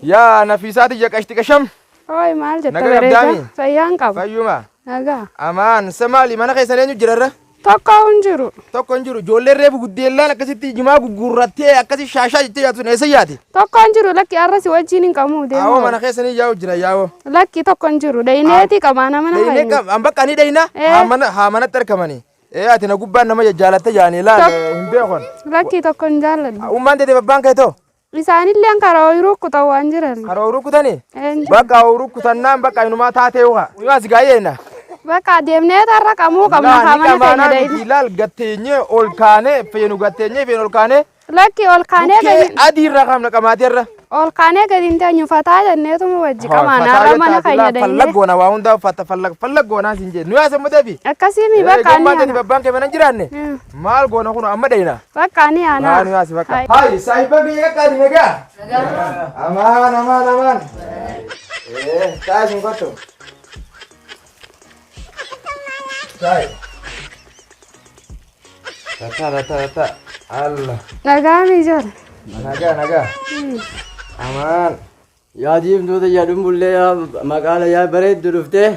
يا نفيساتي يا كشتي كشم Oi maal jetta نقا bareeda قدامي fayyaan qaba فيوما nagaa أمان سمالي ما نخي سنين جررة tokko hin jiru tokko hin jiru ijoollee reefu guddeellaan akkasitti jimaa gugurrattee akkasi shaashaa jettee yaatu sun eessa yaati tokko hin jiru lakki arrasi wajjin hin qabu deemu awoo mana keessanii yaa'u jira yaa'oo lakki tokko hin jiru dhayneeti qabaana mana dhaynee keenya an bakka ni dhayna haa manatti argamanii ati na gubbaan nama jaalatte jaanii laal hin beekon lakki tokko hin jaalladhu ummaan teete babbaan kee too isaanillee karaa oyiruu kutan waan jiran karaa oyiruu kutanii bakka oyiruu kutannaan bakka inumaa taatee uga imaas gaayyeena bakka deemnee tarra qabuu qabna kamana keenya dhayne ilaal gatteenye ol kaane feenu gatteenye feenu ol kaane lakki ol kaanee gadi adii irraa qabna qamaateerra ol kaanee gadi hin teenyu fataa jenneetuma wajji qamaana irra mana keenya dhayne fallaggoona waa hundaa uffata fallaggoonaa sin jee nu yaasa mudafi akkasiimi bakka ni ana babbaan kee mana jiraanne maal goona kun amma dhayna bakka ni ana nu yaasa bakka hay saahiba kee qadi nagaa amaan taasin kotto sai tata Allah nagaa mi jira nagaa aman yaa diimtuuta jedhun bullee yaa maqaala yaa bareeddu dhuftee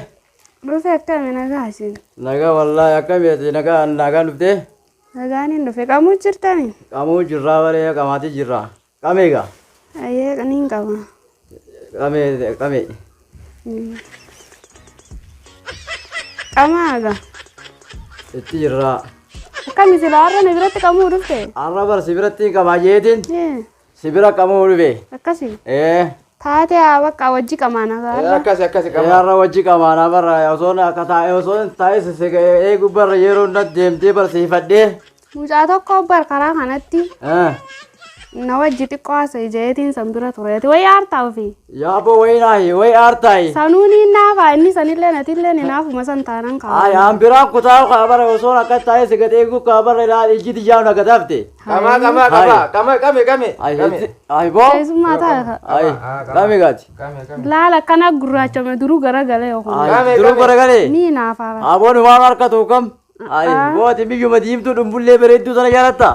dhufe akkami nagaa isin nagaa wallaahi akkamiiti nagaa dhuftee nagaan hin dhufe qamuu jirtani qamuu jirraa baree qamaati jirraa qameega ayyee qaniin qaba qame qamaaga itti jirraa akkami sila har'a na biratti qamuu dhufte har'a bar sibiratti qamaa jeetin sibira qamuu dhufe akkasi taate haa bakka wajji qamaana gaara akkasi har'a wajji qamaana barra osoon akka taa'e osoon taa'e eegu barra yeroo nat deemtee barsiifadhee mucaa tokko bar karaa kanatti na wajji xiqqoo haasa'e jeetiin san bira tureeti way aartaa ofii yaabo way aartaayi sanuuni naafa inni sanillee natillee ni naafuma san taanan qaba ay ambiraan kutaa kabara osoon akka taa'e sigat eegu kabara ilaal ijjiti jaanu akka tafte kame ay boo keessummaa ta'a ay kame gati laala kana gurraachame duruu garagalee ay duruu garagalee ni naafa aboon waan harkatu kam ay booti biyyuma diimtuu dhumbullee bareedduu sana jaalatta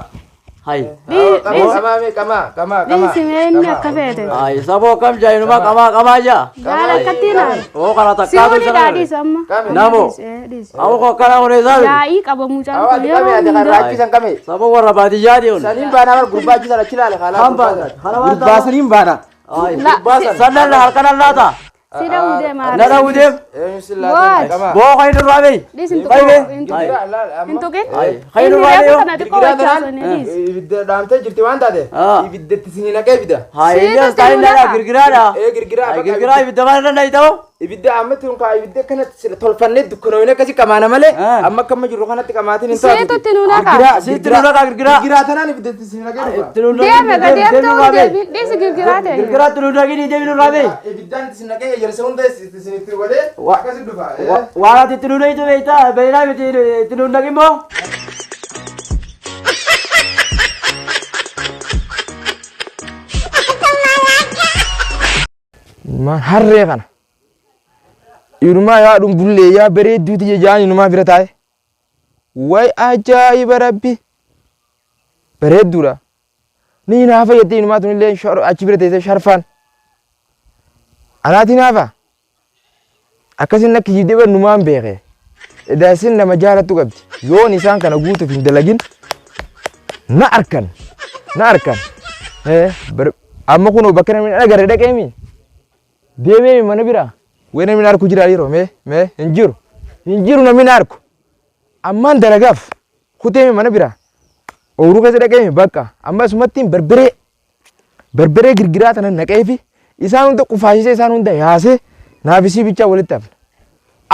hay kama simeenni akka feete ay saboo kam jaayinuma kama ja laala akkattiina oo kana takkaatu si'ooni daadhiis amma namo awo ko kana hone sabe yaa'ii qaba mucaan kun yeroo kame saboo warra baadiyyaati on saniin baana bar gurbaachi sana chilaale gurbaa saniin baana ay sannan harkanan laata sida ude maar nada udem bo khaydu rabi disin to intuke khaydu rabi kana ko wachaasone ibidda dhaamtee jirti waan taate ibiddatti sinii naqee ibidda hayya stayla girgirada girgira ibidda mana naytawo ibidda amma tun ka ibidda kanatti tolfannee dukkanoone kasi qamaana malee amma kamma jirru kanatti qamaatiin hin taatu seetu tinuna ka girgira tanaan ibiddatti sinii naqee deeme gadeemtu disi girgira te girgira tinuna gidi deeminu rabi ibiddan sinii naqee yersa hunda sinii tirwale akkasi dhufa waati tinuna itu beita beina biti tinuna gimmo man harree kana inumaa yaa dhum bullee yaa bareedduuti jejaan inumaa bira taa'e way ajaa'iba rabbi bareedduudha ni naafa jettee inumaa tunillee achi bira teessee sharfaan anaati naafa akkasin akka jiddee bar numaan beekee edaasin nama jaalattu qabdi yoon isaan kana guutuuf hin dalagin na arkan amma kunoo bakka namni agarre dhaqeemi deemee mana bira way namni arku jira yeroo mee hin jiru namni arku ammaan dalagaaf kuteemi mana bira ooruu keessa dhaqeemi bakka amma asumattiin barbaree girgiraa tana naqeefi isaan hunda qufaasisee isaan hunda yaasee naafisii bichaa walitti hafna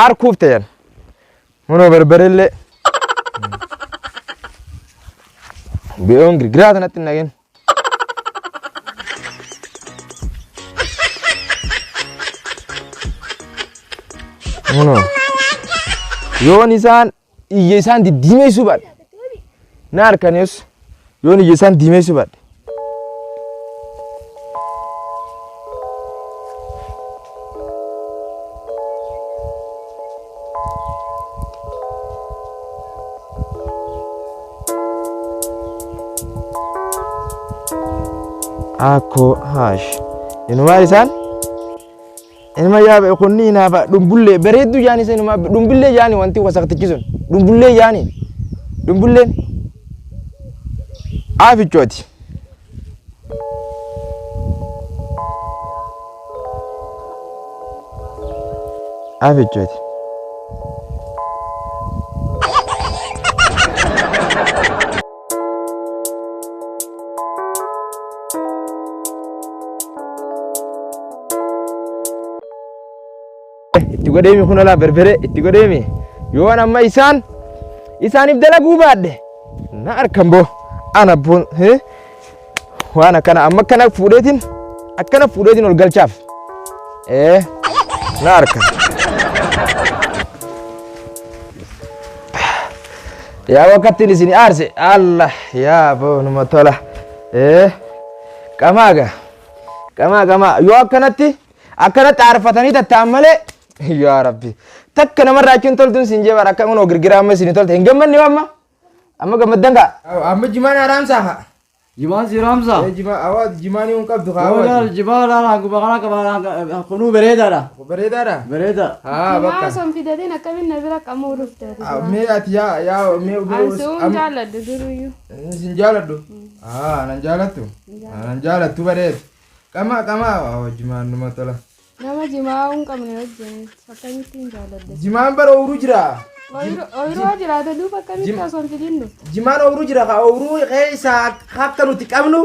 arkuuf ta'an manoo barbareellee beeyoon girgiraa tanatti naqeen manoo yoon isaan iyya isaan diddiimeessuu baadhe na harkanees yoon iyya isaan diimeessuu baadhe Ako hash Inumaa isaan inuma yaa kunni naafa dumbullee bareeddu jaani isa inuma dumbullee jaani wanti wasaqtichi sun dumbullee jaani dumbulleen aafichooti. Aafichooti. Itti godheemi kun olaa berbere itti godheemi yoo amma isaaniif dalaguu baadhe na arkan boo ana boon waan akkana amma akkana fuudheetiin ol galchaaf na arkan yaa wakkattiin isin aarse Allah yaa boo numa tola qamaa yoo akkanatti aarfatanii tattaan malee yaa rabbi takka namarraa achiin toltuun siin jee bara akka kunoo girgiraa amma isin tolte hin gammanne amma gammaddan ka amma jimaan araamsaa ka Jimaan si Ramsa. Jimaan yung qabdu ka Jimaan la gubakana ka kunu beredaadha. Beredaadha? Bereda. Bakka. Jimaan son fidatiin akkamiin na bira qamoo dhufte. Mee ati yaa mee Ansuun jaaladhu duruyyuu. Sin jaaladhu? Nan jaalattu. Nan jaalattu bareed. Qama jimaan numa tola. Nama jimaa hin qabne wajjin akkamittiin jaaladde. Jimaan bara ooruu jira. Ooruu jiraata duuba akkamitti osoo hin fidin dhufte. Jimaan ooruu jira ka ooruu isaa akka nuti qabnu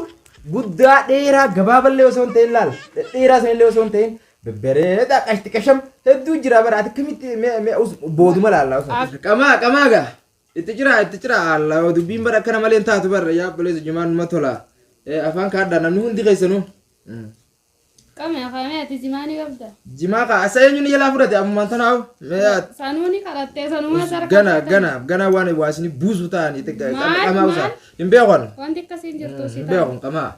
guddaa dheeraa gabaaballee osoo hin ta'in laal dheeraa sanillee osoo hin ta'in bebereeda qashti qasham hedduu jira bara ati akkamitti booduma laallaa osoo. Qamaa gaa itti jira alla dubbiin bara akkana malee hin taatu bara yaa obboleessa jimaan numa tola afaan kaaddaa namni hundi keessanuu. Kame ati jimaani qabda. Jimaa ka asa eenyuun yalaa fudhate ammaan tanaawu. Sanuuni kadhattee sanuma sarka. Gana waan waasni buusu ta'anii qamaa usaa. Hin beekon. Wanti akkasiin jirtu si ta'a. Hin beekon qamaa.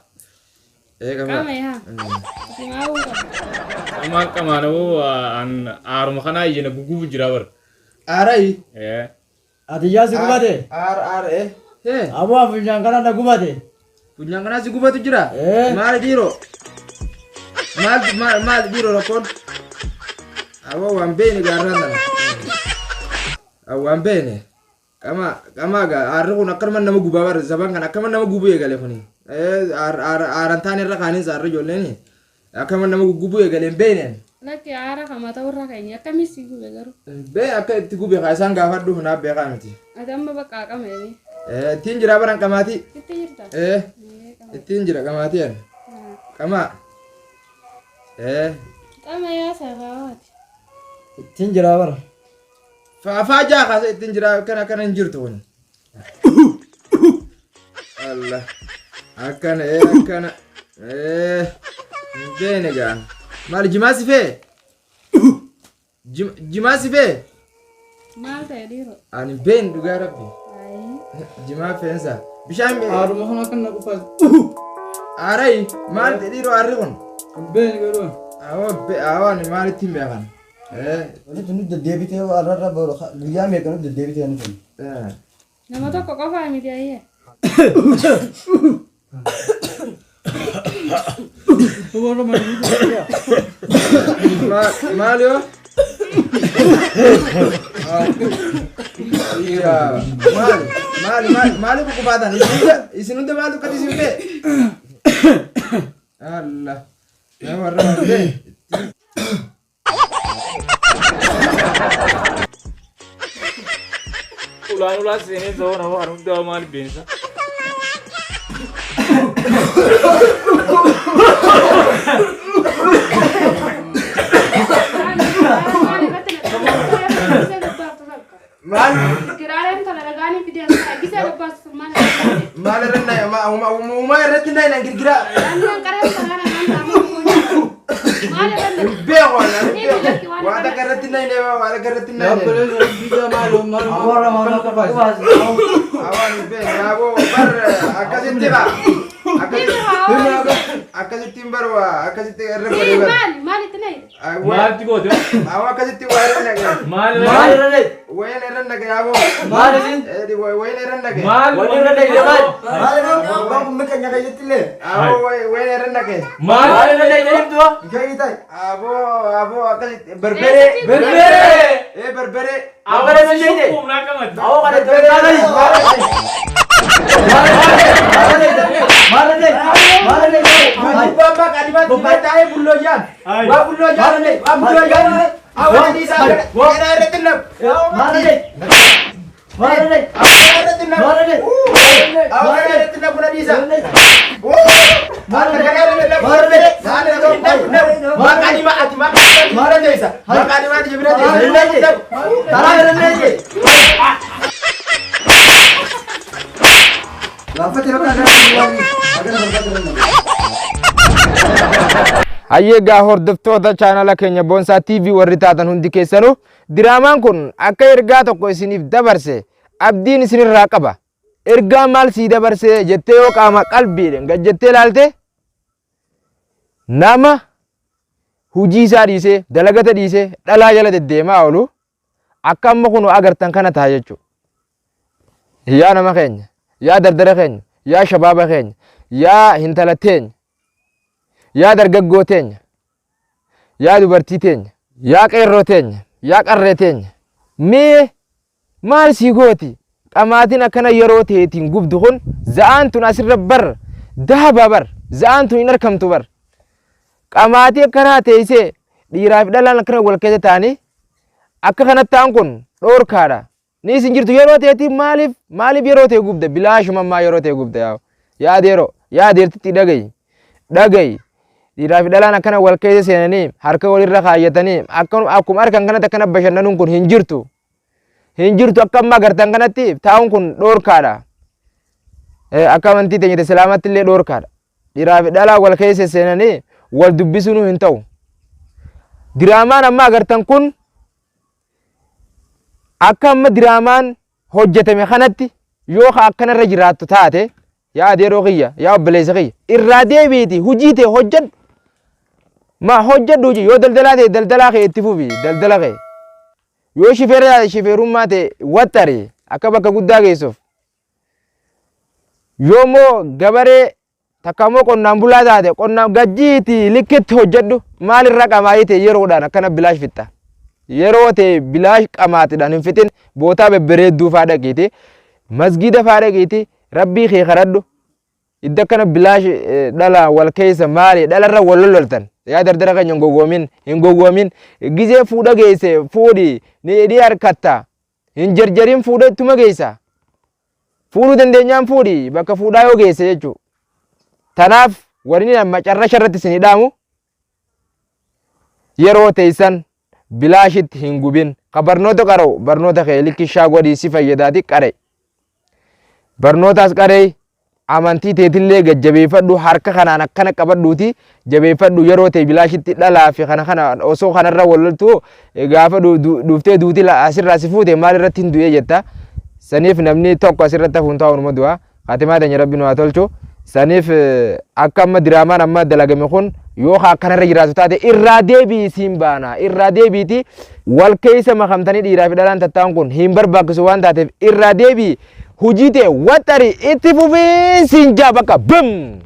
Qamaa yaa. Jimaa uun qabda. Qamaan an aaruma kanaa iyyina gugubu jira bar. Aarai. Ati yaa si gubate. Aboo funyaan kana na gubate. Funyaan kana si gubatu jira. Maali dhiiroo. Mal biro rakon awo wambeni garandan wambeni kama ga arru nakman nama gubabar zaban kan akaman nama gubu ya gale funi arantani rakani zarru jolleni akaman nama gubu ya gale benen laki ara kama tawra kaynya kamisi gube garu be akka ti gube ka san ga faddu na be kamati adamma baka kameni tinjira baran kamati tinjira tinjira kamati an kama Kama ya sakawat. Tinjira bar. Faja ka tinjira kana njirtu woni. Allah. Akana. Bene gan. Mal jimasi fe. Jimasi fe. Mal ta diro. Ani ben duga rabbi. Jima fensa. Bisham Aru mohna kan na kupas. Arai mal te diro arrigon. Ben garo. Awan mal timbe kan. Ini tunu de debite arara bolo liya me kan de debite anu kan. Nama to kok fa mi dia. Bolo man dia. Malio. Iya, mal ku badan. Isinu de malu kadi simbe. Allah. Ya warna deh. Ulan sini zo nama harus doa mal biasa. Mal kirain kalau regani video saya bisa lepas mana. Mal renna uma renna na girgira. Yang karen sana sama Mal renna. Begon. Wada karatina ne wada karatina ne. Video malum amora mohna kupas. Awan be abo bar akasin tiba. Ini akkasitti hin barwa akkasitti irra godhe bar maalitti ne Maalti goote? awa akkasitti waa irra naqe Maal irra dhaqe? wayin irra naqe yaabo Maal isin? wayin irra naqe Wanni irra dhaqe maal? Maal waan kun meeqa nyaaka jetti illee? awo wayin irra naqe Maal irra dhaqe jirtu? Gaarii ta'i. abo akkasitti berbere berbere Abara meeshee. Humnaa qabatti. Awwa kana berbere. Baba kadimat tayo buloyan. Wa buloyan. Wa buloyan. Awan di sana. Kena retinap. Awan retinap puna di sana. Hayyeegaa hordoftoota chaanala keenya Boonsaa TV warri taatan hundi keessanuu diraamaan kun akka ergaa tokko isiniif dabarse abdiin isinirraa qaba. Ergaa maal sii dabarse jettee yoo qaama qalbiidhaan gajjettee ilaalte nama hujii isaa dhiisee dalagata dhiisee dhalaa jala deddeemaa oolu akka amma kun agartan kana ta'a jechuudha. Yaa nama keenya, yaa dardara keenya, yaa shabaaba keenya, yaa hintala teenya, yaa dargaggoo teenya, yaa dubartii teenya, yaa qeerroo teenya, yaa qarree teenya. Mee maal sii gooti? Qamaatiin akkana yeroo ta'eetiin gubdu kun za'aan tun asirra bar dahaba bar za'aan tun hin argamtu bar. Qamaatii akkanaa teessee dhiiraa fi dhalaan akkana wal keessa ta'anii akka kanatti ta'an kun dhoorkaadha. Ni isin jirtu yeroo ta'eetiin maaliif yeroo ta'e gubda bilaashumammaa yeroo ta'e gubda yaa deertitti dhagayi dhiiraa fi dhalaan akkana wal keessa seenanii harka walirra kaayyatanii akkuma harkan kanatti akkana bashannanuun kun hin jirtu akka amma agartan kanatti taa'uun kun dhoorkaadha. Akka amantii teenya islaamatti illee dhoorkaadha. Dhiiraa fi dhalaa wal keessa seenanii wal dubbisuun hin ta'u. Diraamaan amma agartan kun akka amma diraamaan hojjetame kanatti yoo akkanarra jiraattu taate yaa adeeroo kiyya yaa obboleessa kiyya irraa deebiiti hujii ta'e hojjedhu. Ma hojjedhu yoo daldalaa ta'e daldalaa kee itti fufi daldala kee. Yoo shifeerummaa ta'e waxxari akka bakka guddaa geessuuf. Yoo immoo gabaree takka immoo qonnaan bulaa taate qonnaan gajjiiti likkitti hojjedhu maalirra qamaayii ta'e yeroodhaan akkana bilaash fixxa. Yeroo ta'e bilaash qamaatiidhaan hin fixin bootaa bebbereedduu faa dhaqiiti masgiida faa dhaqiiti rabbii kee kadhadhu. Idda akkana bilaash dhala wal keessa maali dhalarra wal lololtan. Yaa dardara keenya hin gowwoomin gizee fuudha geesse fuudhi ni hidhii harkatta hin jarjarin fuudha ittuma geessa fuudhuu dandeenyaan fuudhi bakka fuudhaa yoo geesse jechuudha. Tanaaf warri macarrasha irratti isin hidhaamu yeroo teessan bilaashitti hin gubin ka barnoota qara'u barnoota kee likkishaa godhii si fayyadaati qare barnootaas qaree amantii teetillee gajjabeeffadhu harka kanaan akkana qabadhuuti jabeeffadhu yeroo ta'e bilaashitti dhalaa fi kana osoo kanarra walloltu gaafa dhuftee duuti asirraa si fuute maal irratti hin du'ee jetta. Saniif namni tokko asirratti hafuun taa'u numa du'a haatimaa teenya rabbi nu haa tolchu. Saniif akka amma diraamaan amma dalagame kun yoo akkanarra jiraatu taate irraa deebii siin baana irraa deebiiti wal keessa makamtanii dhiiraa fi dhalaan tattaa'an kun hin barbaachisu waan taateef irraa deebii hujii ta'e waxxari itti fufii siin jaa bakka bim.